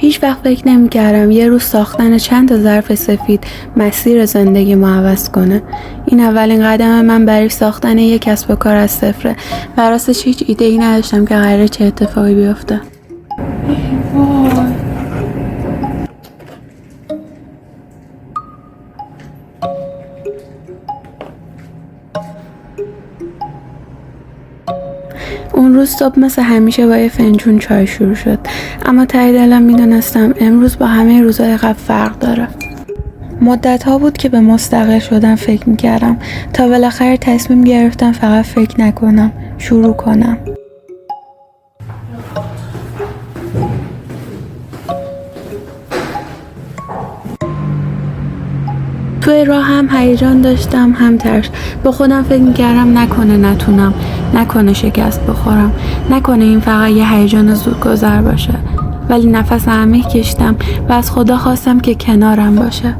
هیچ وقت فکر نمی‌کردم یه روز ساختن چند تا ظرف سفید مسیر زندگیمو عوض کنه. این اولین قدم من برای ساختن یک کسب و کار از صفره و راستش هیچ ایده‌ای نداشتم که قراره چه اتفاقی بیفته. اون روز صبح مثل همیشه با یه فنجون چای شروع شد، اما ته دلم میدونستم امروز با همه روزهای قبل فرق داره. مدت ها بود که به مستقل شدن فکر میکردم تا بالاخره تصمیم گرفتم فقط فکر نکنم، شروع کنم. توی راه هم هیجان داشتم هم ترس. با خودم فکر میکردم نکنه نتونم، نکنه شکست بخورم، نکنه این فقط یه هیجان زودگذر باشه. ولی نفس عمیق کشیدم و از خدا خواستم که کنارم باشه.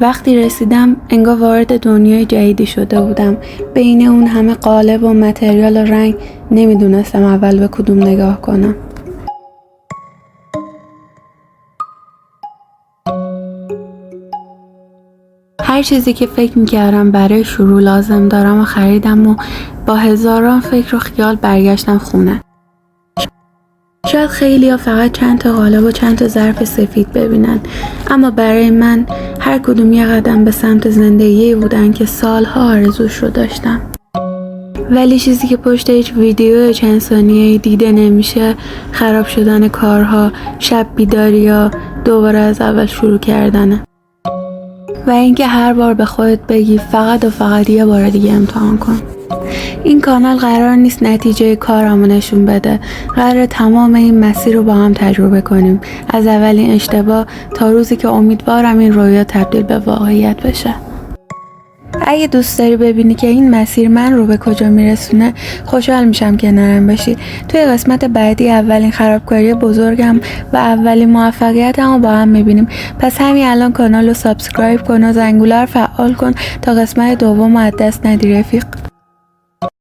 وقتی رسیدم انگار وارد دنیای جدیدی شده بودم. بین اون همه قالب و متریال و رنگ نمیدونستم اول به کدوم نگاه کنم. هر چیزی که فکر میکردم برای شروع لازم دارم و خریدم و با هزاران فکر و خیال برگشتم خونه. شاید خیلی‌ها فقط چند تا قالب و چند تا ظرف سفید ببینن، اما برای من هر کدوم یه قدم به سمت زندگی بودن که سالها آرزوش رو داشتم. ولی چیزی که پشت هیچ ویدیو چند ثانیه‌ای دیده نمیشه خراب شدن کارها، شب بیداری یا دوباره از اول شروع کردنه. و اینکه هر بار به خودت بگی فقط و فقط یه بار دیگه امتحان کن. این کانال قرار نیست نتیجه کارمو نشون بده، قرار تمام این مسیر رو با هم تجربه کنیم، از اولین اشتباه تا روزی که امیدوارم این رویا تبدیل به واقعیت بشه. اگه دوست داری ببینی که این مسیر من رو به کجا میرسونه، خوشحال میشم که کنارم باشی. توی قسمت بعدی اولین خرابکاری بزرگم و اولین موفقیتم رو با هم میبینیم. پس همین الان کانال رو سابسکرایب کن و زنگوله رو فعال کن تا قسمت دوم رو از دست ندی رفیق.